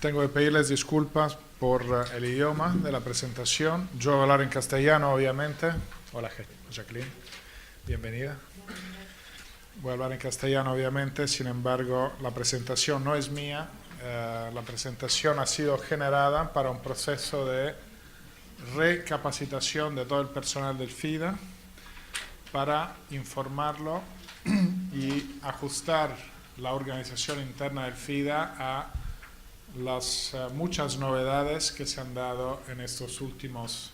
Tengo que pedirles disculpas por el idioma de la presentación. Yo voy a hablar en castellano, obviamente. Hola, Jacqueline. Bienvenida. Voy a hablar en castellano, obviamente. Sin embargo, la presentación no es mía. La presentación ha sido generada para un proceso de recapacitación de todo el personal del FIDA para informarlo y ajustar la organización interna del FIDA a las muchas novedades que se han dado en estos últimos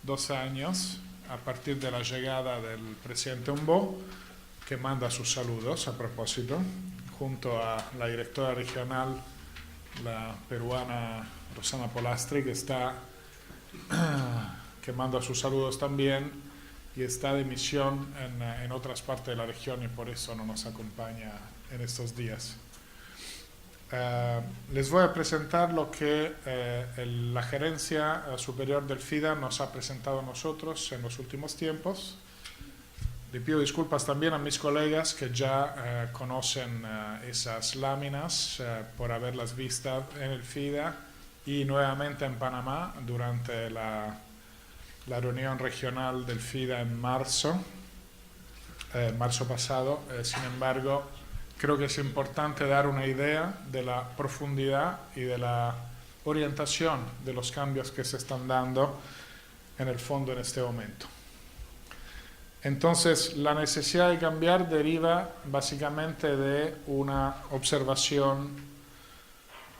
2 años a partir de la llegada del presidente Humbo, que manda sus saludos a propósito, junto a la directora regional, la peruana Rosana Polastri, que manda sus saludos también y está de misión en otras partes de la región y por eso no nos acompaña en estos días. Les voy a presentar lo que la gerencia superior del FIDA nos ha presentado a nosotros en los últimos tiempos. Le pido disculpas también a mis colegas que ya conocen esas láminas por haberlas visto en el FIDA y nuevamente en Panamá durante la reunión regional del FIDA en marzo pasado. Sin embargo, creo que es importante dar una idea de la profundidad y de la orientación de los cambios que se están dando en el fondo en este momento. Entonces, la necesidad de cambiar deriva básicamente de una observación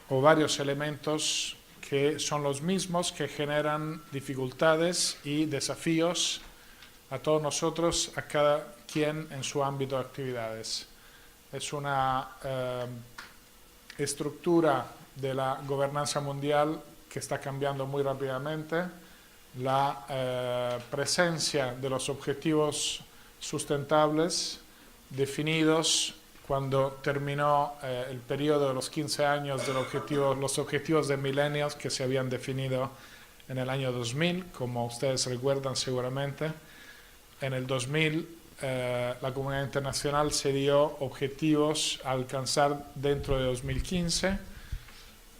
o varios elementos que son los mismos que generan dificultades y desafíos a todos nosotros, a cada quien en su ámbito de actividades. Es una estructura de la gobernanza mundial que está cambiando muy rápidamente. La presencia de los objetivos sustentables definidos cuando terminó el periodo de los 15 años de los objetivos de milenios que se habían definido en el año 2000, como ustedes recuerdan seguramente. En el 2000 la comunidad internacional se dio objetivos a alcanzar dentro de 2015.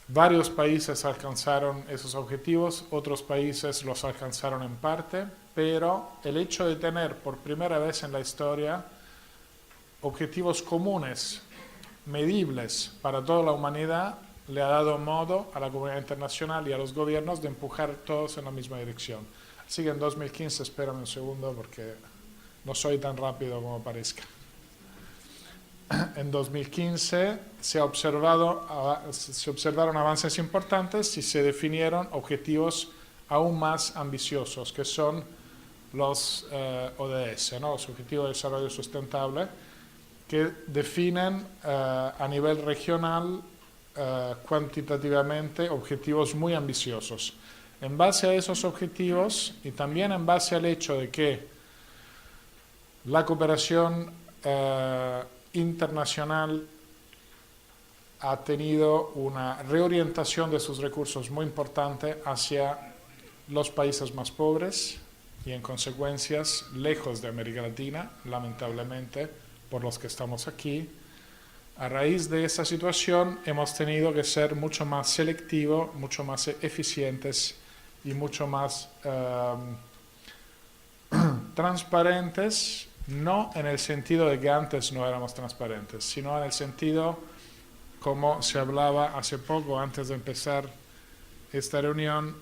Varios países alcanzaron esos objetivos, otros países los alcanzaron en parte, pero el hecho de tener por primera vez en la historia objetivos comunes, medibles para toda la humanidad, le ha dado modo a la comunidad internacional y a los gobiernos de empujar todos en la misma dirección. Así que en 2015, espérame un segundo porque no soy tan rápido como parezca. En 2015 se observaron avances importantes y se definieron objetivos aún más ambiciosos, que son los ODS, ¿no? Los Objetivos de Desarrollo Sustentable, que definen a nivel regional cuantitativamente objetivos muy ambiciosos. En base a esos objetivos y también en base al hecho de que la cooperación internacional ha tenido una reorientación de sus recursos muy importante hacia los países más pobres y en consecuencias lejos de América Latina, lamentablemente, por los que estamos aquí. A raíz de esa situación hemos tenido que ser mucho más selectivos, mucho más eficientes y mucho más transparentes, no en el sentido de que antes no éramos transparentes, sino en el sentido, como se hablaba hace poco antes de empezar esta reunión,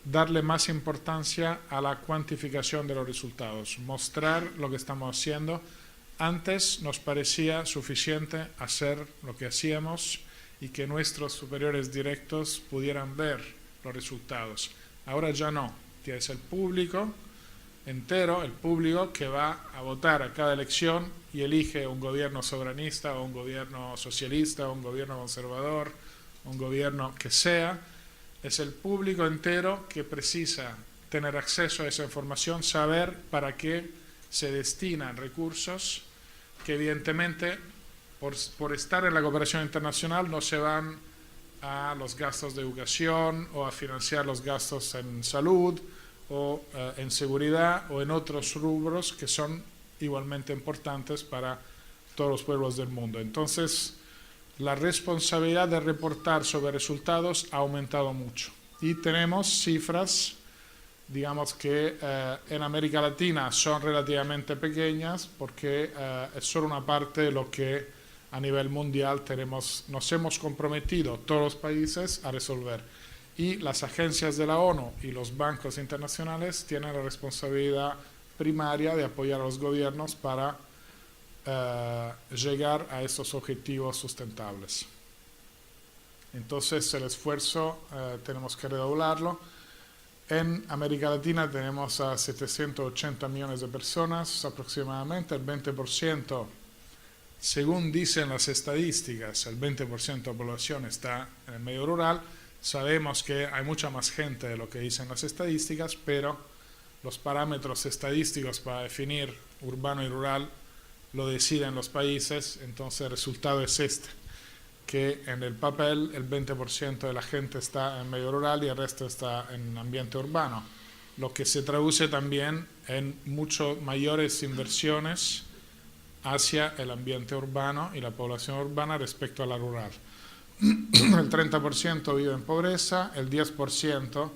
darle más importancia a la cuantificación de los resultados, mostrar lo que estamos haciendo. Antes nos parecía suficiente hacer lo que hacíamos y que nuestros superiores directos pudieran ver los resultados. Ahora ya no, es el público entero, el público que va a votar a cada elección y elige un gobierno soberanista o un gobierno socialista o un gobierno conservador, un gobierno que sea. Es el público entero que precisa tener acceso a esa información, saber para qué se destinan recursos que evidentemente por estar en la cooperación internacional no se van a los gastos de educación o a financiar los gastos en salud o en seguridad o en otros rubros que son igualmente importantes para todos los pueblos del mundo. Entonces, la responsabilidad de reportar sobre resultados ha aumentado mucho. Y tenemos cifras, digamos que en América Latina son relativamente pequeñas porque es solo una parte de lo que a nivel mundial nos hemos comprometido todos los países a resolver. Y las agencias de la ONU y los bancos internacionales tienen la responsabilidad primaria de apoyar a los gobiernos para llegar a estos objetivos sustentables. Entonces el esfuerzo tenemos que redoblarlo. En América Latina tenemos a 780 millones de personas aproximadamente, el 20%, según dicen las estadísticas, el 20% de la población está en el medio rural. Sabemos que hay mucha más gente de lo que dicen las estadísticas, pero los parámetros estadísticos para definir urbano y rural lo deciden los países, entonces el resultado es este, que en el papel el 20% de la gente está en medio rural y el resto está en ambiente urbano, lo que se traduce también en mucho mayores inversiones hacia el ambiente urbano y la población urbana respecto a la rural. El 30% vive en pobreza, el 10%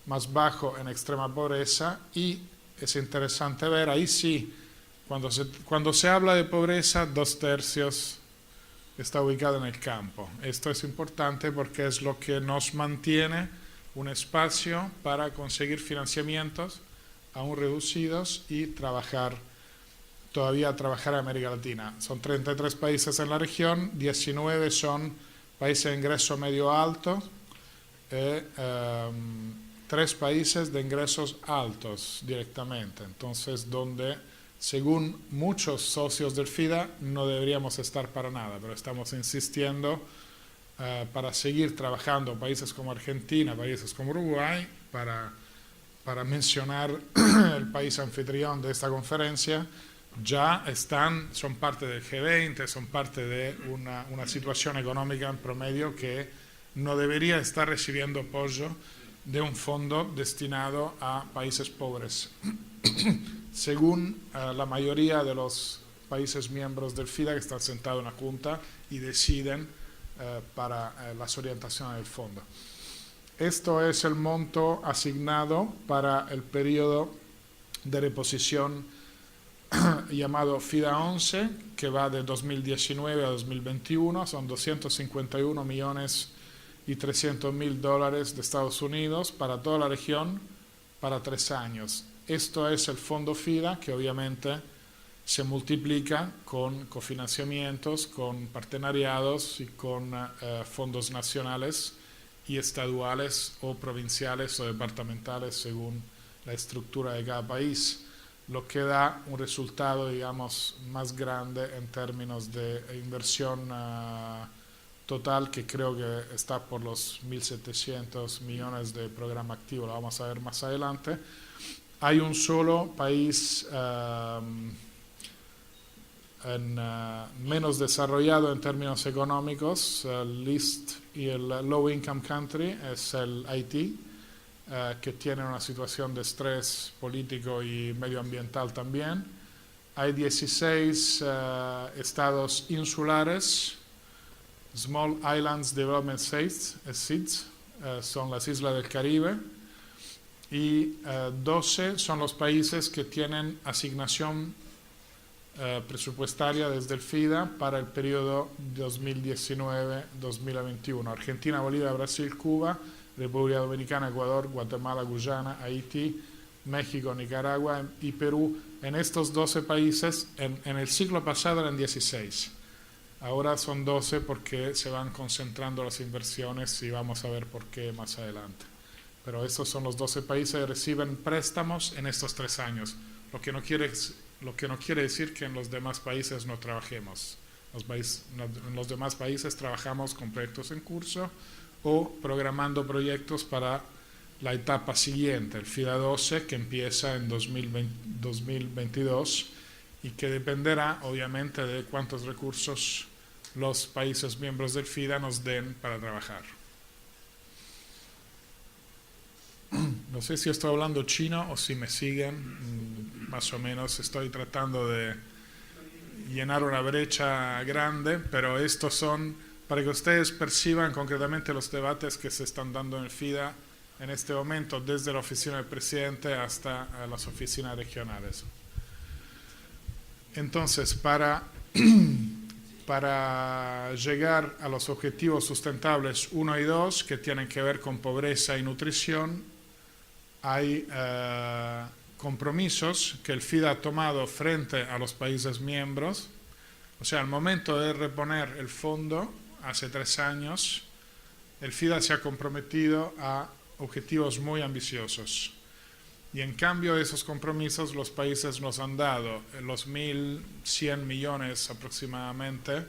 más bajo en extrema pobreza, y es interesante ver, ahí sí, cuando se habla de pobreza, 2/3 está ubicado en el campo. Esto es importante porque es lo que nos mantiene un espacio para conseguir financiamientos aún reducidos y todavía trabajar en América Latina. Son 33 países en la región, 19 son países de ingreso medio alto, 3 países de ingresos altos directamente, entonces donde según muchos socios del FIDA no deberíamos estar para nada, pero estamos insistiendo para seguir trabajando países como Argentina, países como Uruguay, para mencionar el país anfitrión de esta conferencia, ya son parte del G20, son parte de una situación económica en promedio que no debería estar recibiendo apoyo de un fondo destinado a países pobres. Según la mayoría de los países miembros del FIDA que están sentados en la Junta y deciden para las orientaciones del fondo. Esto es el monto asignado para el periodo de reposición llamado FIDA 11, que va de 2019 a 2021, son 251 millones y 300 mil dólares de Estados Unidos para toda la región para 3 años. Esto es el fondo FIDA, que obviamente se multiplica con cofinanciamientos, con partenariados y con fondos nacionales y estaduales o provinciales o departamentales según la estructura de cada país, lo que da un resultado, digamos, más grande en términos de inversión total, que creo que está por los 1.700 millones de programa activo, lo vamos a ver más adelante. Hay un solo país menos desarrollado en términos económicos, el least y el low income country, es el Haití, que tiene una situación de estrés político y medioambiental también. Hay 16 estados insulares, Small Islands Development States, SIDS, son las islas del Caribe, y 12 son los países que tienen asignación presupuestaria desde el FIDA para el periodo 2019-2021. Argentina, Bolivia, Brasil, Cuba, República Dominicana, Ecuador, Guatemala, Guyana, Haití, México, Nicaragua y Perú. En estos 12 países, en el siglo pasado eran 16. Ahora son 12 porque se van concentrando las inversiones y vamos a ver por qué más adelante. Pero estos son los 12 países que reciben préstamos en estos 3 años, lo que no quiere decir que en los demás países no trabajemos. En los demás países trabajamos con proyectos en curso o programando proyectos para la etapa siguiente, el FIDA 12, que empieza en 2022 y que dependerá obviamente de cuántos recursos los países miembros del FIDA nos den para trabajar. No sé si estoy hablando chino o si me siguen, más o menos estoy tratando de llenar una brecha grande, pero estos son para que ustedes perciban concretamente los debates que se están dando en el FIDA en este momento, desde la oficina del presidente hasta las oficinas regionales. Entonces, para llegar a los objetivos sustentables 1 y 2, que tienen que ver con pobreza y nutrición, hay compromisos que el FIDA ha tomado frente a los países miembros. O sea, al momento de reponer el fondo, hace 3 años, el FIDA se ha comprometido a objetivos muy ambiciosos. Y en cambio de esos compromisos, los países nos han dado los 1.100 millones aproximadamente,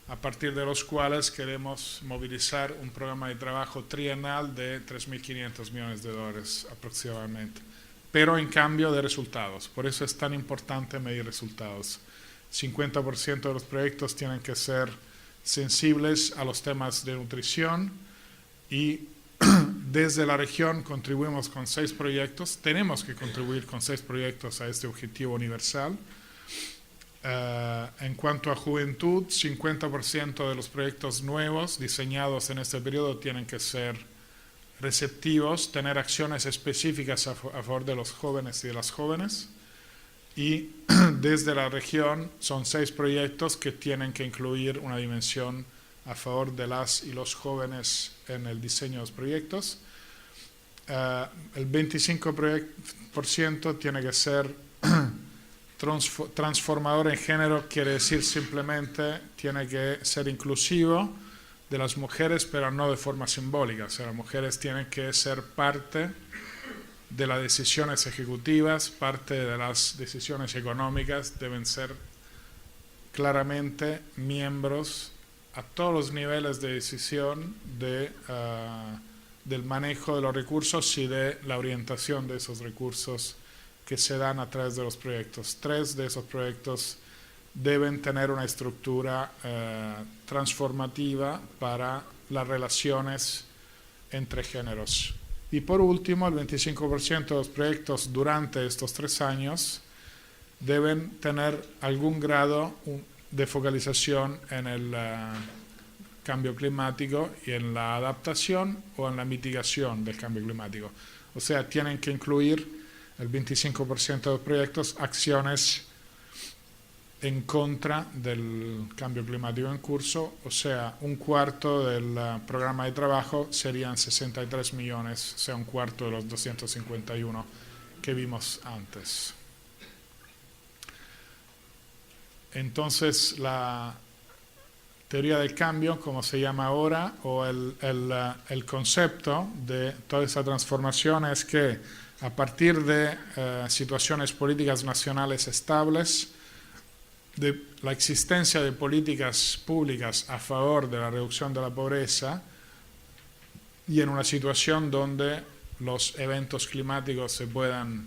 a partir de los cuales queremos movilizar un programa de trabajo trienal de 3.500 millones de dólares aproximadamente, pero en cambio de resultados. Por eso es tan importante medir resultados. 50% de los proyectos tienen que ser sensibles a los temas de nutrición y desde la región contribuimos con 6 proyectos, tenemos que contribuir con 6 proyectos a este objetivo universal. En cuanto a juventud, 50% de los proyectos nuevos diseñados en este periodo tienen que ser receptivos, tener acciones específicas a favor de los jóvenes y de las jóvenes. Y desde la región son 6 proyectos que tienen que incluir una dimensión a favor de las y los jóvenes en el diseño de los proyectos. El 25% tiene que ser transformador en género, quiere decir simplemente tiene que ser inclusivo de las mujeres, pero no de forma simbólica. O sea, las mujeres tienen que ser parte de las decisiones ejecutivas, parte de las decisiones económicas, deben ser claramente miembros a todos los niveles de decisión del manejo de los recursos y de la orientación de esos recursos que se dan a través de los proyectos. 3 de esos proyectos deben tener una estructura transformativa para las relaciones entre géneros. Y por último, el 25% de los proyectos durante estos 3 años deben tener algún grado de focalización en el cambio climático y en la adaptación o en la mitigación del cambio climático. O sea, tienen que incluir el 25% de los proyectos acciones en contra del cambio climático en curso, o sea, un cuarto del programa de trabajo serían 63 millones, o sea, un cuarto de los 251 que vimos antes. Entonces, la teoría del cambio, como se llama ahora, o el concepto de toda esa transformación es que a partir de situaciones políticas nacionales estables, de la existencia de políticas públicas a favor de la reducción de la pobreza y en una situación donde los eventos climáticos se puedan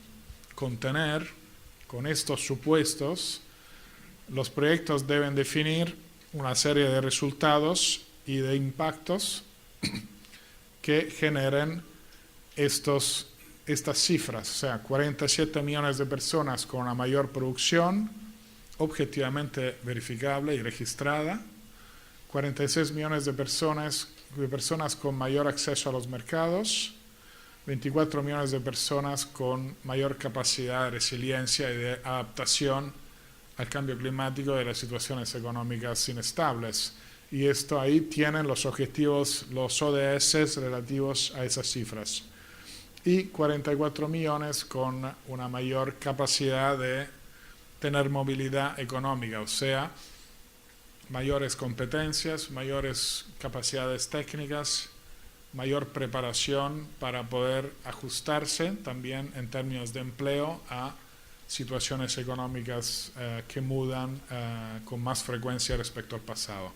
contener, con estos supuestos, los proyectos deben definir una serie de resultados y de impactos que generen estas cifras, o sea, 47 millones de personas con una mayor producción, objetivamente verificable y registrada, 46 millones de personas con mayor acceso a los mercados, 24 millones de personas con mayor capacidad de resiliencia y de adaptación al cambio climático y de las situaciones económicas inestables. Y esto ahí tienen los objetivos, los ODS relativos a esas cifras. Y 44 millones con una mayor capacidad de tener movilidad económica, o sea, mayores competencias, mayores capacidades técnicas, mayor preparación para poder ajustarse también en términos de empleo a situaciones económicas que mudan con más frecuencia respecto al pasado.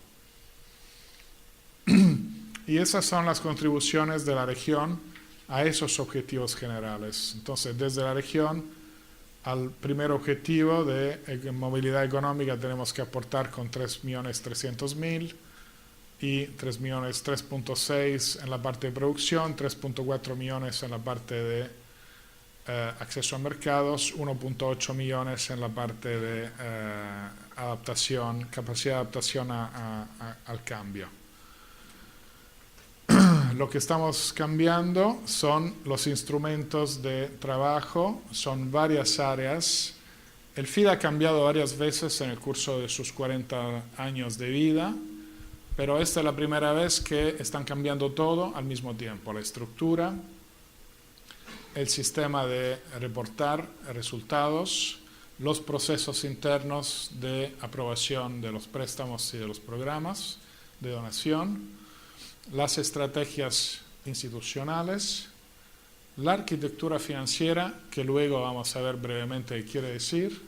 Y esas son las contribuciones de la región a esos objetivos generales. Entonces, desde la región al primer objetivo de movilidad económica tenemos que aportar con 3.300.000 y 3.600.000 en la parte de producción, 3.4 millones en la parte de acceso a mercados, 1.8 millones en la parte de adaptación, capacidad de adaptación al cambio. lo que estamos cambiando son los instrumentos de trabajo, son varias áreas. El FIDA ha cambiado varias veces en el curso de sus 40 años de vida, pero esta es la primera vez que están cambiando todo al mismo tiempo: la estructura, el sistema de reportar resultados, los procesos internos de aprobación de los préstamos y de los programas de donación, las estrategias institucionales, la arquitectura financiera, que luego vamos a ver brevemente qué quiere decir,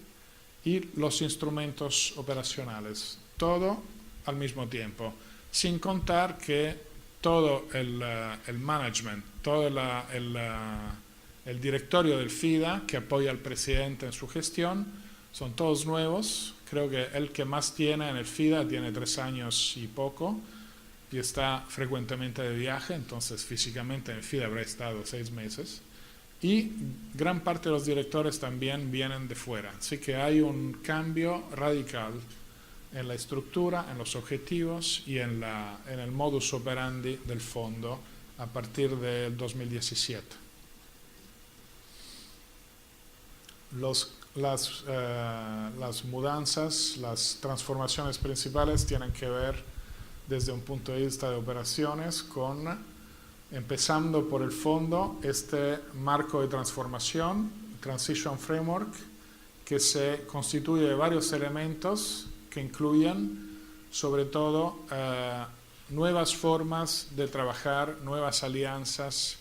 y los instrumentos operacionales. Todo al mismo tiempo, sin contar que todo el management, todo el directorio del FIDA, que apoya al presidente en su gestión, son todos nuevos. Creo que el que más tiene en el FIDA tiene 3 años y poco, y está frecuentemente de viaje, entonces físicamente en el FIDA habrá estado 6 meses. Y gran parte de los directores también vienen de fuera. Así que hay un cambio radical en la estructura, en los objetivos y en el modus operandi del fondo a partir del 2017. Las mudanzas, las transformaciones principales tienen que ver desde un punto de vista de operaciones empezando por el fondo, este marco de transformación, Transition Framework, que se constituye de varios elementos que incluyen sobre todo nuevas formas de trabajar, nuevas alianzas,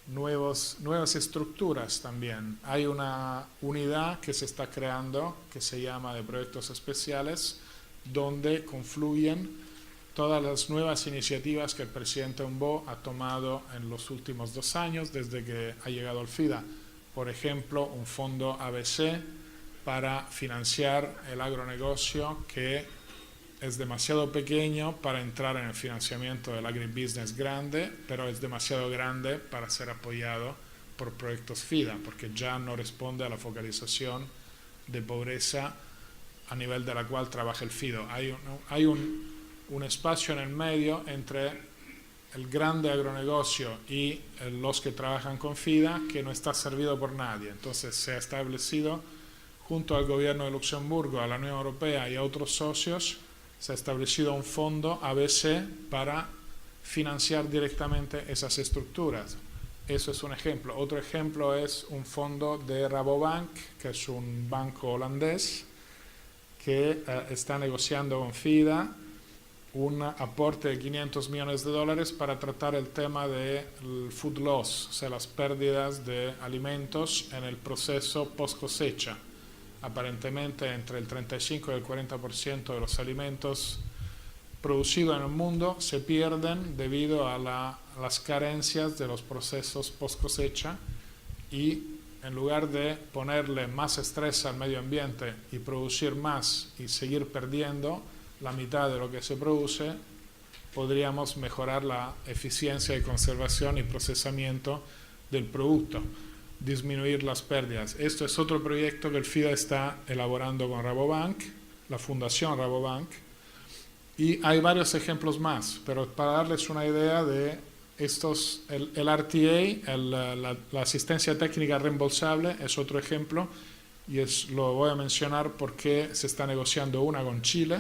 nuevas estructuras también. Hay una unidad que se está creando que se llama de proyectos especiales, donde confluyen todas las nuevas iniciativas que el presidente Humboldt ha tomado en los últimos 2 años desde que ha llegado al FIDA. Por ejemplo, un fondo ABC para financiar el agronegocio, que es demasiado pequeño para entrar en el financiamiento del agribusiness grande, pero es demasiado grande para ser apoyado por proyectos FIDA, porque ya no responde a la focalización de pobreza a nivel de la cual trabaja el FIDA. Hay un espacio en el medio entre el grande agronegocio y los que trabajan con FIDA que no está servido por nadie. Entonces se ha establecido, junto al gobierno de Luxemburgo, a la Unión Europea y a otros socios, se ha establecido un fondo ABC para financiar directamente esas estructuras. Eso es un ejemplo. Otro ejemplo es un fondo de Rabobank, que es un banco holandés, que está negociando con FIDA un aporte de $500 millones para tratar el tema del food loss, o sea, las pérdidas de alimentos en el proceso post cosecha. Aparentemente entre el 35 y el 40% de los alimentos producidos en el mundo se pierden debido a las carencias de los procesos post cosecha, y en lugar de ponerle más estrés al medio ambiente y producir más y seguir perdiendo la mitad de lo que se produce, podríamos mejorar la eficiencia de conservación y procesamiento del producto, disminuir las pérdidas. Esto es otro proyecto que el FIDA está elaborando con Rabobank, la Fundación Rabobank, y hay varios ejemplos más, pero para darles una idea de estos, el RTA, la asistencia técnica reembolsable, es otro ejemplo, y lo voy a mencionar porque se está negociando una con Chile.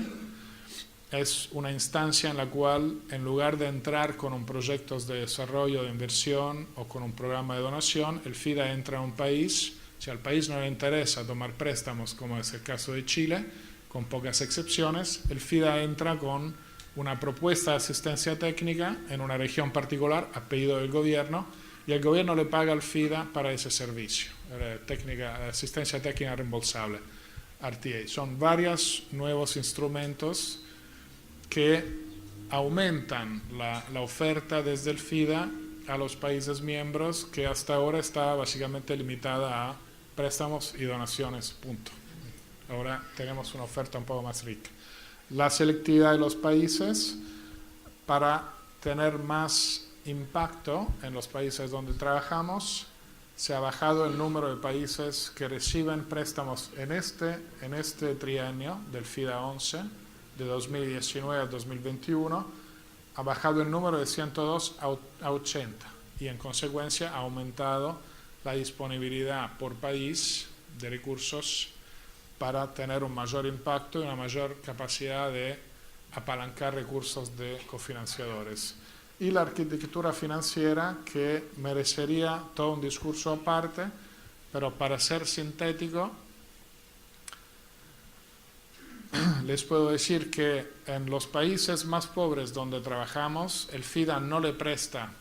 Es una instancia en la cual, en lugar de entrar con un proyecto de desarrollo de inversión o con un programa de donación, el FIDA entra a un país. Si al país no le interesa tomar préstamos, como es el caso de Chile, con pocas excepciones, el FIDA entra con una propuesta de asistencia técnica en una región particular a pedido del gobierno, y el gobierno le paga al FIDA para ese servicio, asistencia técnica reembolsable, RTA. Son varios nuevos instrumentos que aumentan la oferta desde el FIDA a los países miembros, que hasta ahora estaba básicamente limitada a préstamos y donaciones, punto. Ahora tenemos una oferta un poco más rica. La selectividad de los países, para tener más impacto en los países donde trabajamos, se ha bajado el número de países que reciben préstamos en este trienio del FIDA 11, de 2019 a 2021, ha bajado el número de 102 a 80 y en consecuencia ha aumentado la disponibilidad por país de recursos para tener un mayor impacto y una mayor capacidad de apalancar recursos de cofinanciadores. Y la arquitectura financiera, que merecería todo un discurso aparte, pero para ser sintético, les puedo decir que en los países más pobres donde trabajamos, el FIDA no le presta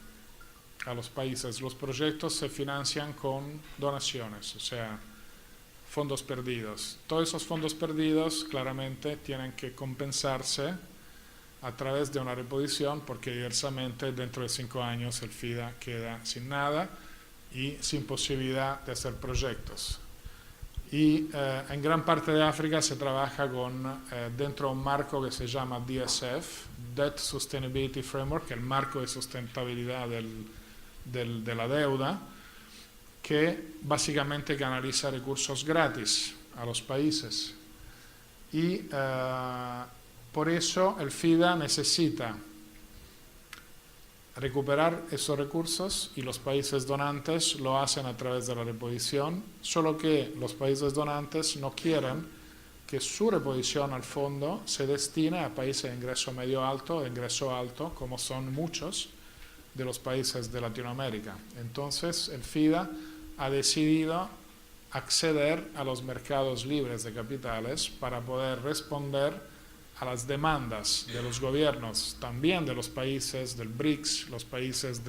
a los países. Los proyectos se financian con donaciones, o sea, fondos perdidos. Todos esos fondos perdidos claramente tienen que compensarse a través de una reposición, porque diversamente dentro de 5 años el FIDA queda sin nada y sin posibilidad de hacer proyectos. Y en gran parte de África se trabaja dentro de un marco que se llama DSF, Debt Sustainability Framework, el marco de sustentabilidad de la deuda, que básicamente canaliza recursos gratis a los países. Y por eso el FIDA necesita recuperar esos recursos y los países donantes lo hacen a través de la reposición, solo que los países donantes no quieren que su reposición al fondo se destine a países de ingreso medio alto, de ingreso alto, como son muchos de los países de Latinoamérica. Entonces el FIDA ha decidido acceder a los mercados libres de capitales para poder responder a las demandas de los gobiernos, también de los países del BRICS, los países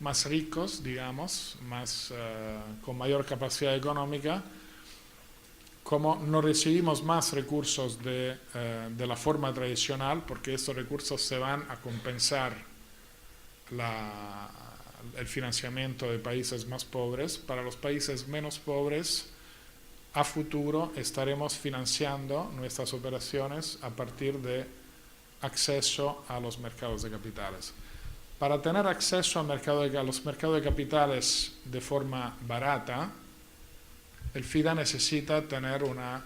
más ricos, digamos, con mayor capacidad económica. Como no recibimos más recursos de la forma tradicional, porque estos recursos se van a compensar el financiamiento de países más pobres, para los países menos pobres, a futuro estaremos financiando nuestras operaciones a partir de acceso a los mercados de capitales. Para tener acceso a los mercados de capitales de forma barata, el FIDA necesita tener una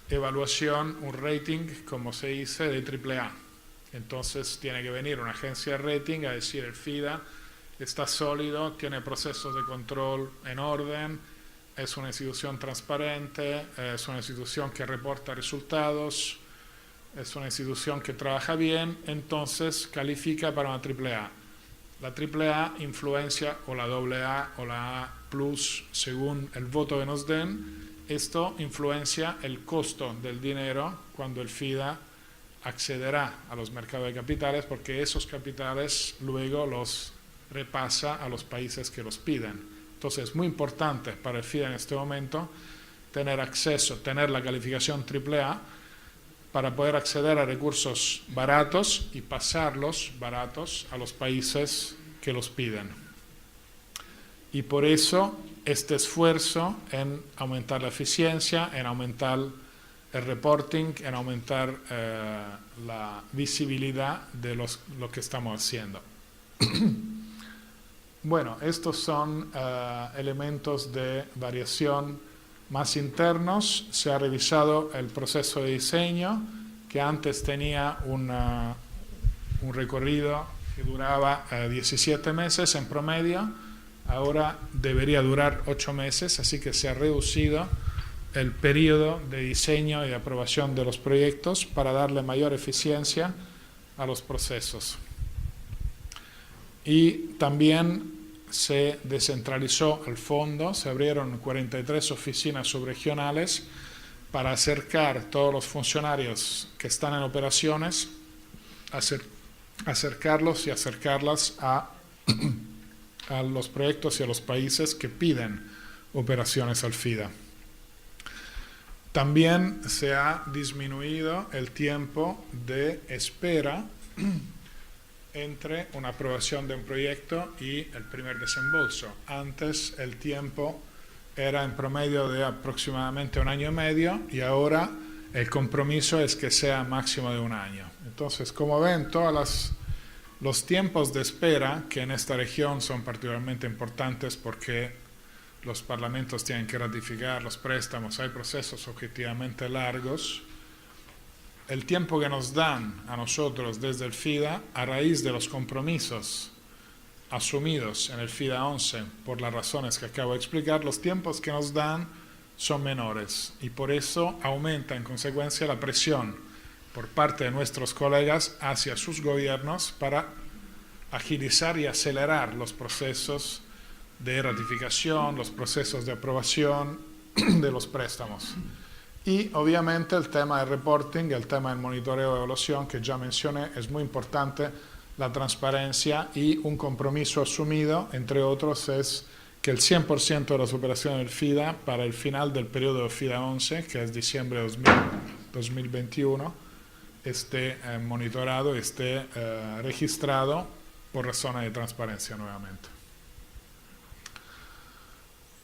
evaluación, un rating, como se dice, de AAA. Entonces tiene que venir una agencia de rating a decir: el FIDA está sólido, tiene procesos de control en orden, es una institución transparente, es una institución que reporta resultados, es una institución que trabaja bien, entonces califica para una AAA. La AAA influencia, o la AA o la A+, según el voto que nos den. Esto influencia el costo del dinero cuando el FIDA accederá a los mercados de capitales, porque esos capitales luego los repasa a los países que los piden. Entonces es muy importante para el FIDA en este momento tener la calificación AAA para poder acceder a recursos baratos y pasarlos baratos a los países que los piden. Y por eso este esfuerzo en aumentar la eficiencia, en aumentar el reporting, en aumentar la visibilidad de lo que estamos haciendo. Bueno, estos son elementos de variación más internos. Se ha revisado el proceso de diseño, que antes tenía un recorrido que duraba 17 meses en promedio, ahora debería durar 8 meses, así que se ha reducido el periodo de diseño y de aprobación de los proyectos para darle mayor eficiencia a los procesos. Y también se descentralizó el fondo, se abrieron 43 oficinas subregionales para acercar todos los funcionarios que están en operaciones, acercarlos y acercarlas a los proyectos y a los países que piden operaciones al FIDA. También se ha disminuido el tiempo de espera entre una aprobación de un proyecto y el primer desembolso. Antes el tiempo era en promedio de aproximadamente 1 año y medio y ahora el compromiso es que sea máximo de 1 año. Entonces, como ven, los tiempos de espera, que en esta región son particularmente importantes porque los parlamentos tienen que ratificar los préstamos, hay procesos objetivamente largos, el tiempo que nos dan a nosotros desde el FIDA, a raíz de los compromisos asumidos en el FIDA 11 por las razones que acabo de explicar, los tiempos que nos dan son menores y por eso aumenta en consecuencia la presión por parte de nuestros colegas hacia sus gobiernos para agilizar y acelerar los procesos de ratificación, los procesos de aprobación de los préstamos. Y obviamente el tema del reporting, el tema del monitoreo de evaluación que ya mencioné, es muy importante, la transparencia y un compromiso asumido, entre otros, es que el 100% de las operaciones del FIDA para el final del periodo de FIDA 11, que es diciembre de 2021, esté monitorado, esté registrado por razones de transparencia nuevamente.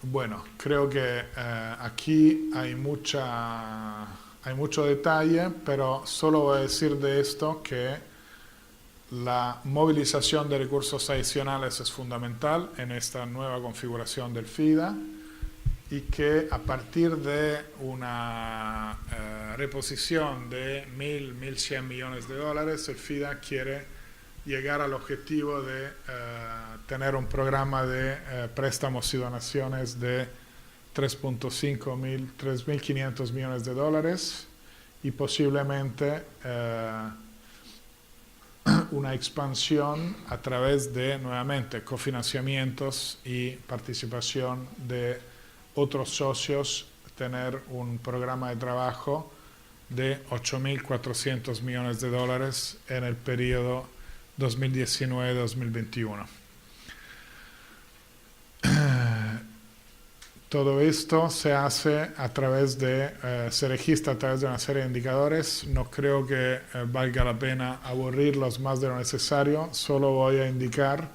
Bueno, creo que aquí hay mucho detalle, pero solo voy a decir de esto que la movilización de recursos adicionales es fundamental en esta nueva configuración del FIDA y que a partir de una reposición de 1.100 millones de dólares, el FIDA quiere llegar al objetivo de tener un programa de préstamos y donaciones de 3.500 millones de dólares y posiblemente una expansión a través de, nuevamente, cofinanciamientos y participación de otros socios, tener un programa de trabajo de 8.400 millones de dólares en el periodo 2019-2021. Todo esto se hace a través de, se registra a través de una serie de indicadores. No creo que valga la pena aburrirlos más de lo necesario. Solo voy a indicar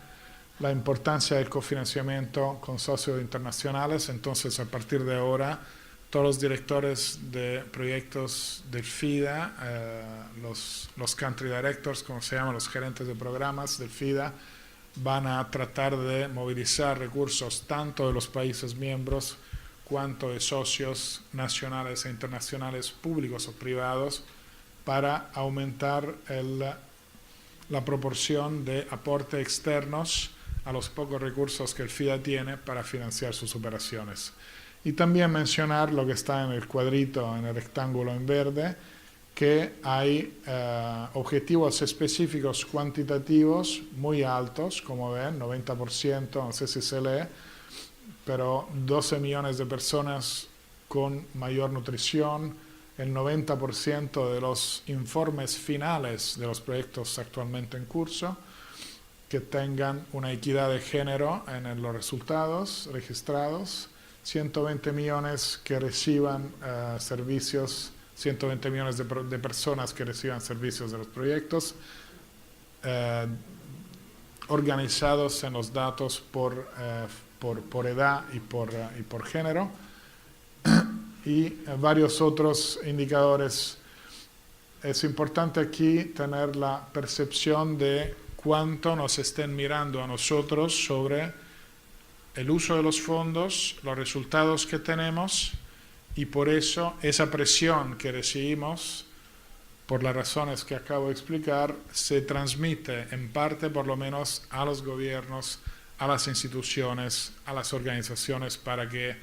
la importancia del cofinanciamiento con socios internacionales. Entonces, a partir de ahora, todos los directores de proyectos del FIDA, los country directors, como se llaman, los gerentes de programas del FIDA, van a tratar de movilizar recursos tanto de los países miembros cuanto de socios nacionales e internacionales públicos o privados para aumentar la proporción de aporte externos a los pocos recursos que el FIDA tiene para financiar sus operaciones. Y también mencionar lo que está en el cuadrito, en el rectángulo en verde, que hay objetivos específicos cuantitativos muy altos, como ven, 90%, no sé si se lee, pero 12 millones de personas con mayor nutrición, el 90% de los informes finales de los proyectos actualmente en curso, que tengan una equidad de género en los resultados registrados, 120 millones que reciban servicios, 120 millones de personas que reciban servicios de los proyectos, organizados en los datos por edad y por género, y varios otros indicadores. Es importante aquí tener la percepción de cuánto nos estén mirando a nosotros sobre el uso de los fondos, los resultados que tenemos, y por eso esa presión que recibimos, por las razones que acabo de explicar, se transmite en parte por lo menos a los gobiernos, a las instituciones, a las organizaciones, para que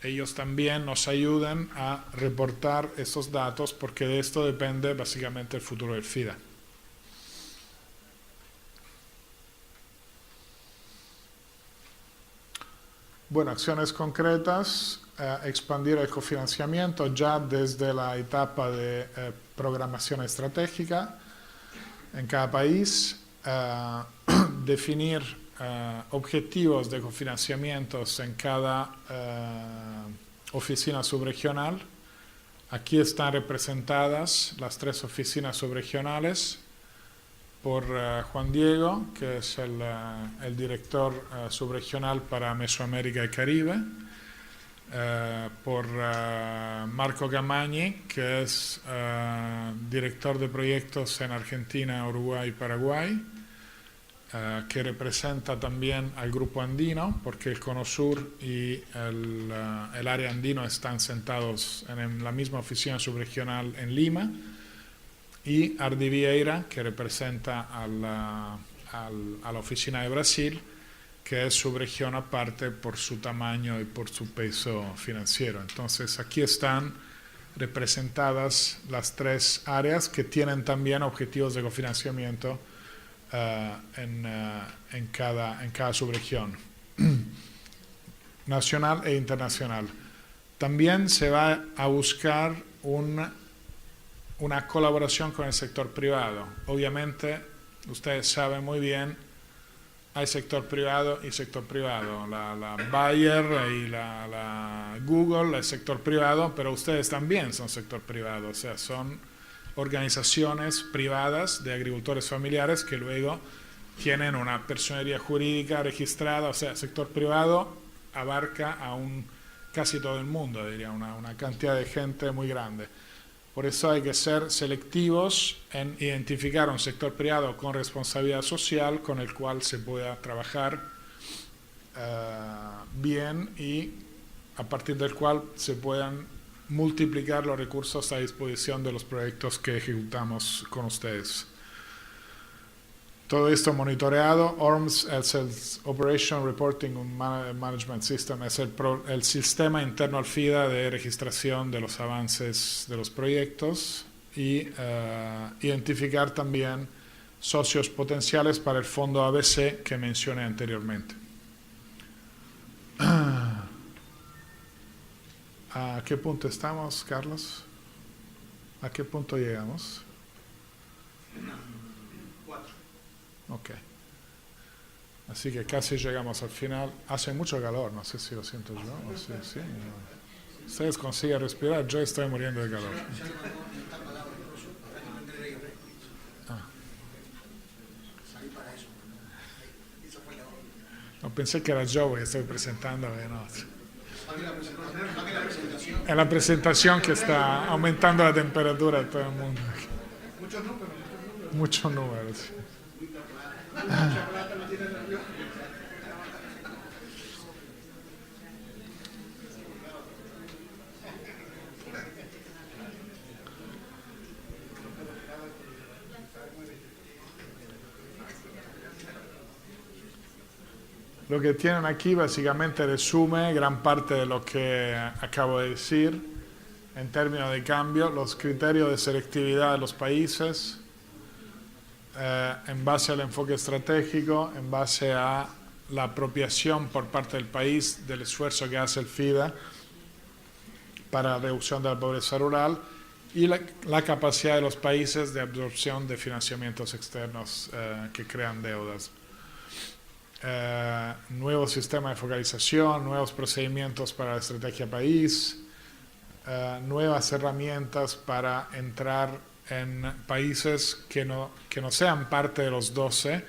ellos también nos ayuden a reportar esos datos, porque de esto depende básicamente el futuro del FIDA. Bueno, acciones concretas, expandir el cofinanciamiento ya desde la etapa de programación estratégica en cada país, definir objetivos de cofinanciamientos en cada oficina subregional. Aquí están representadas las 3 oficinas subregionales por Juan Diego, que es el director subregional para Mesoamérica y Caribe, por Marco Gamagni, que es director de proyectos en Argentina, Uruguay y Paraguay, que representa también al Grupo Andino, porque el Cono Sur y el área andino están sentados en la misma oficina subregional en Lima. y Ardi Vieira, que representa a la oficina de Brasil, que es subregión aparte por su tamaño y por su peso financiero. Entonces aquí están representadas las tres áreas que tienen también objetivos de cofinanciamiento en cada subregión, nacional e internacional. También se va a buscar una colaboración con el sector privado. Obviamente, ustedes saben muy bien, hay sector privado y sector privado. La Bayer y la Google es sector privado, pero ustedes también son sector privado. O sea, son organizaciones privadas de agricultores familiares que luego tienen una personería jurídica registrada. O sea, sector privado abarca a casi todo el mundo, diría, una cantidad de gente muy grande. Por eso hay que ser selectivos en identificar un sector privado con responsabilidad social con el cual se pueda trabajar bien y a partir del cual se puedan multiplicar los recursos a disposición de los proyectos que ejecutamos con ustedes. Todo esto monitoreado. ORMS es el Operation Reporting Management System, es el sistema interno al FIDA de registración de los avances de los proyectos y identificar también socios potenciales para el fondo ABC que mencioné anteriormente. ¿A qué punto estamos, Carlos? ¿A qué punto llegamos? Ok. Así que casi llegamos al final. Hace mucho calor, no sé si lo siento yo. O sí, sí. Ustedes consiguen respirar, yo estoy muriendo de calor. No, pensé que era yo porque estoy presentando. No. Es la presentación que está aumentando la temperatura de todo el mundo. Muchos números. Sí. Lo que tienen aquí básicamente resume gran parte de lo que acabo de decir en términos de cambio, los criterios de selectividad de los países, en base al enfoque estratégico, en base a la apropiación por parte del país del esfuerzo que hace el FIDA para la reducción de la pobreza rural y la capacidad de los países de absorción de financiamientos externos que crean deudas. Nuevo sistema de focalización, nuevos procedimientos para la estrategia país, nuevas herramientas para entrar en países que no sean parte de los 12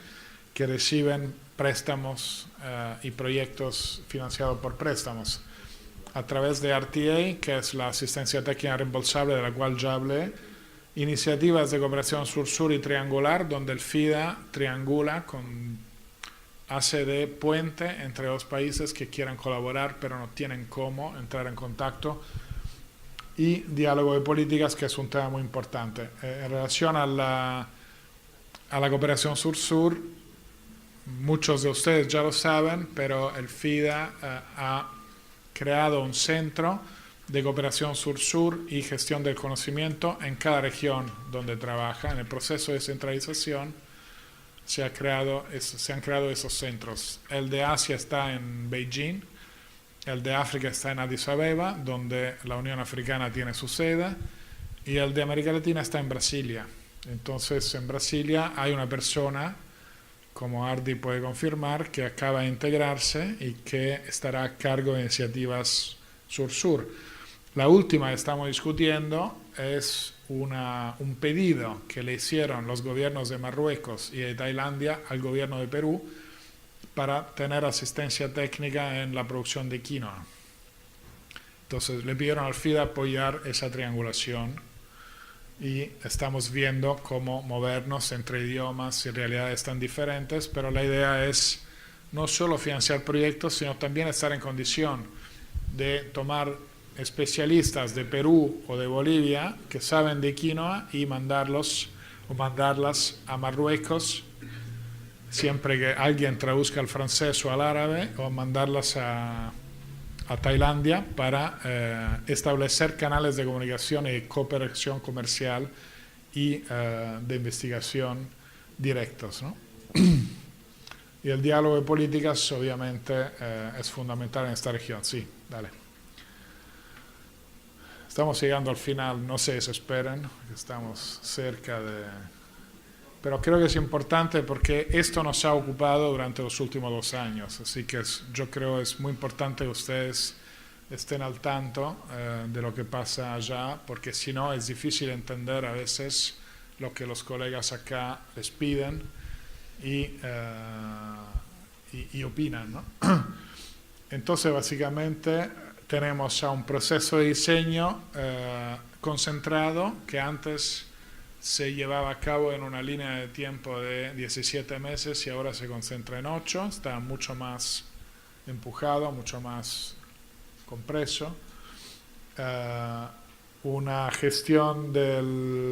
que reciben préstamos y proyectos financiados por préstamos a través de RTA, que es la asistencia técnica reembolsable de la cual ya hablé, iniciativas de cooperación sur-sur y triangular, donde el FIDA triangula hace de puente entre dos países que quieran colaborar pero no tienen cómo entrar en contacto, y diálogo de políticas, que es un tema muy importante. En relación a la cooperación sur-sur, muchos de ustedes ya lo saben, pero el FIDA ha creado un centro de cooperación sur-sur y gestión del conocimiento en cada región donde trabaja. En el proceso de centralización se han creado esos centros. El de Asia está en Beijing, el de África está en Addis Abeba, donde la Unión Africana tiene su sede, y el de América Latina está en Brasilia. Entonces, en Brasilia hay una persona, como Ardi puede confirmar, que acaba de integrarse y que estará a cargo de iniciativas sur-sur. La última que estamos discutiendo es un pedido que le hicieron los gobiernos de Marruecos y de Tailandia al gobierno de Perú para tener asistencia técnica en la producción de quinoa. Entonces le pidieron al FIDA apoyar esa triangulación y estamos viendo cómo movernos entre idiomas y realidades tan diferentes, pero la idea es no solo financiar proyectos, sino también estar en condición de tomar especialistas de Perú o de Bolivia que saben de quinoa y mandarlos o mandarlas a Marruecos, siempre que alguien traduzca al francés o al árabe, o mandarlas a Tailandia para establecer canales de comunicación y cooperación comercial y de investigación directos, ¿no? Y el diálogo de políticas obviamente es fundamental en esta región. Sí, dale. Estamos llegando al final, no se desesperen, estamos cerca de... Pero creo que es importante porque esto nos ha ocupado durante los últimos 2 años, así que yo creo que es muy importante que ustedes estén al tanto de lo que pasa allá, porque si no es difícil entender a veces lo que los colegas acá les piden y opinan, ¿no? Entonces básicamente tenemos ya un proceso de diseño concentrado que antes se llevaba a cabo en una línea de tiempo de 17 meses y ahora se concentra en 8, está mucho más empujado, mucho más compreso. Una gestión de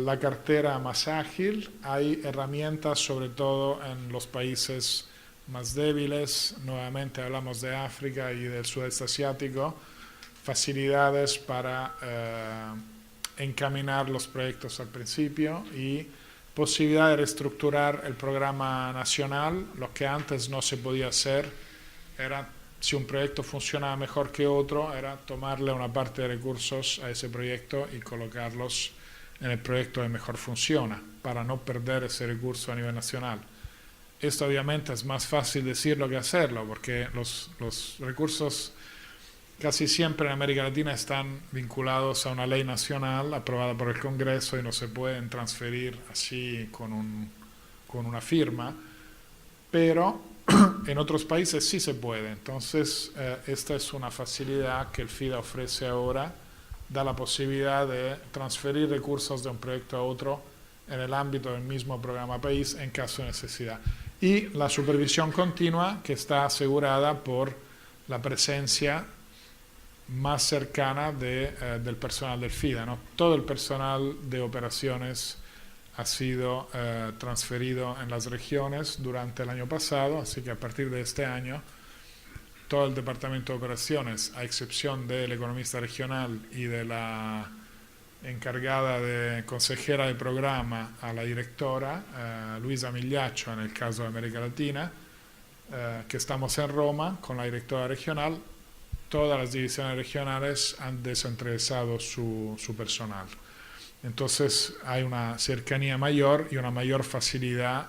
la cartera más ágil, hay herramientas sobre todo en los países más débiles, nuevamente hablamos de África y del sudeste asiático, facilidades para encaminar los proyectos al principio y posibilidad de reestructurar el programa nacional. Lo que antes no se podía hacer era, si un proyecto funcionaba mejor que otro, era tomarle una parte de recursos a ese proyecto y colocarlos en el proyecto que mejor funciona, para no perder ese recurso a nivel nacional. Esto obviamente es más fácil decirlo que hacerlo, porque los recursos casi siempre en América Latina están vinculados a una ley nacional aprobada por el Congreso y no se pueden transferir así con una firma, pero en otros países sí se puede. Entonces esta es una facilidad que el FIDA ofrece ahora, da la posibilidad de transferir recursos de un proyecto a otro en el ámbito del mismo programa país en caso de necesidad. Y la supervisión continua, que está asegurada por la presencia más cercana del personal del FIDA, ¿no? Todo el personal de operaciones ha sido transferido en las regiones durante el año pasado, así que a partir de este año todo el departamento de operaciones, a excepción del economista regional y de la encargada de consejera de programa a la directora, Luisa Migliaccio en el caso de América Latina, que estamos en Roma con la directora regional. Todas las divisiones regionales han descentralizado su personal. Entonces hay una cercanía mayor y una mayor facilidad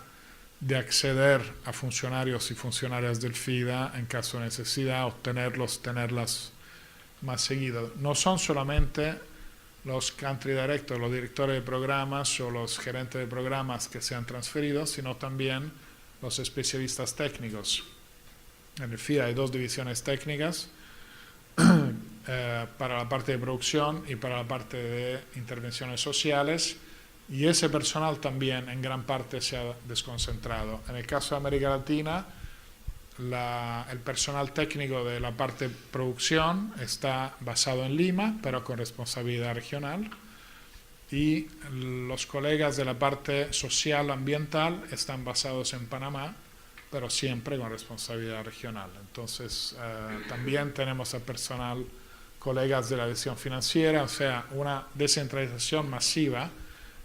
de acceder a funcionarios y funcionarias del FIDA en caso de necesidad, tenerlas más seguido. No son solamente los country directors, los directores de programas o los gerentes de programas que se han transferido, sino también los especialistas técnicos. En el FIDA hay 2 divisiones técnicas, para la parte de producción y para la parte de intervenciones sociales, y ese personal también en gran parte se ha desconcentrado. En el caso de América Latina, el personal técnico de la parte de producción está basado en Lima, pero con responsabilidad regional, y los colegas de la parte social ambiental están basados en Panamá, pero siempre con responsabilidad regional. Entonces también tenemos al personal, colegas de la dirección financiera, o sea, una descentralización masiva,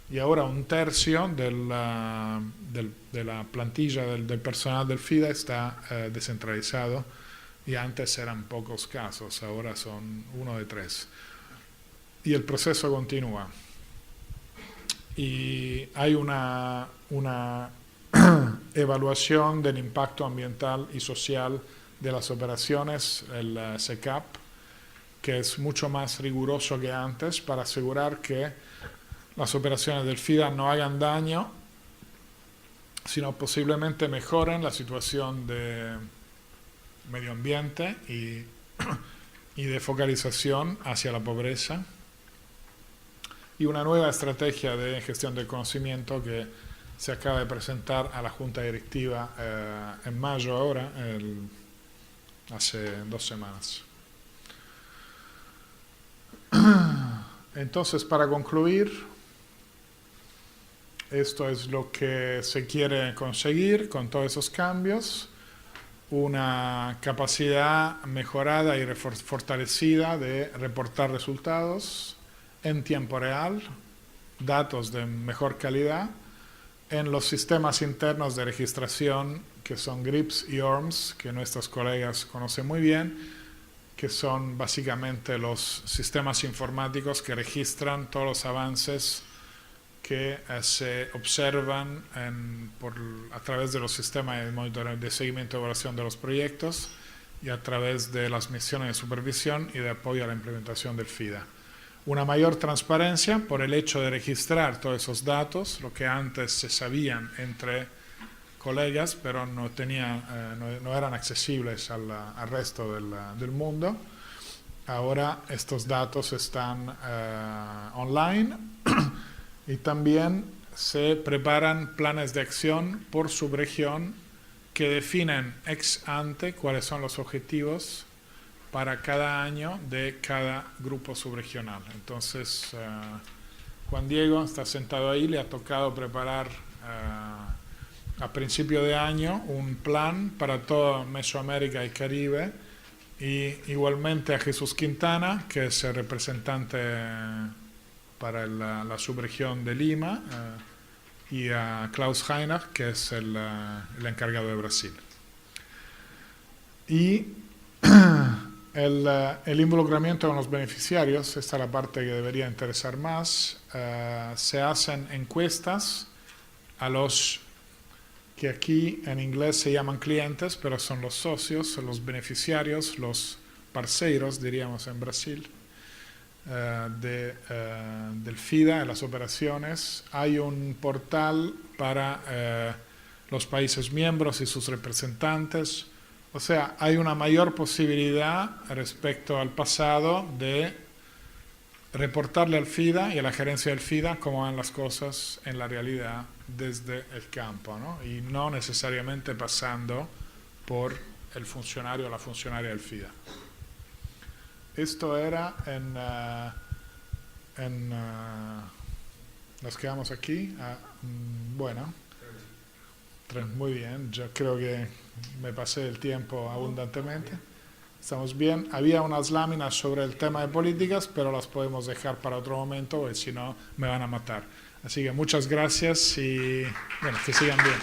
y ahora 1/3 de la plantilla del personal del FIDA está descentralizado, y antes eran pocos casos, ahora son 1 de 3. Y el proceso continúa. Y hay una evaluación del impacto ambiental y social de las operaciones, el SECAP, que es mucho más riguroso que antes para asegurar que las operaciones del FIDA no hagan daño, sino posiblemente mejoren la situación de medio ambiente y de focalización hacia la pobreza, y una nueva estrategia de gestión del conocimiento que se acaba de presentar a la Junta Directiva en mayo ahora, hace 2 semanas. Entonces, para concluir, esto es lo que se quiere conseguir con todos esos cambios: una capacidad mejorada y fortalecida de reportar resultados en tiempo real, datos de mejor calidad, en los sistemas internos de registración, que son GRIPS y ORMS, que nuestros colegas conocen muy bien, que son básicamente los sistemas informáticos que registran todos los avances que se observan a través de los sistemas de monitoreo, de seguimiento y evaluación de los proyectos, y a través de las misiones de supervisión y de apoyo a la implementación del FIDA. Una mayor transparencia por el hecho de registrar todos esos datos, lo que antes se sabían entre colegas, pero no eran accesibles al resto del mundo. Ahora estos datos están online. Y también se preparan planes de acción por subregión que definen ex ante cuáles son los objetivos para cada año de cada grupo subregional. Entonces, Juan Diego está sentado ahí, le ha tocado preparar a principio de año un plan para toda Mesoamérica y Caribe, y igualmente a Jesús Quintana, que es el representante para la subregión de Lima, y a Klaus Heiner, que es el encargado de Brasil. Y el involucramiento con los beneficiarios, esta es la parte que debería interesar más. Se hacen encuestas a los que aquí en inglés se llaman clientes, pero son los socios, son los beneficiarios, los parceiros, diríamos en Brasil, del FIDA, de las operaciones. Hay un portal para los países miembros y sus representantes. O sea, hay una mayor posibilidad respecto al pasado de reportarle al FIDA y a la gerencia del FIDA cómo van las cosas en la realidad desde el campo, ¿no? Y no necesariamente pasando por el funcionario o la funcionaria del FIDA. Esto era nos quedamos aquí. Bueno, muy bien, yo creo que me pasé el tiempo abundantemente. Estamos bien. Había unas láminas sobre el tema de políticas, pero las podemos dejar para otro momento, porque si no me van a matar. Así que muchas gracias y bueno, que sigan bien.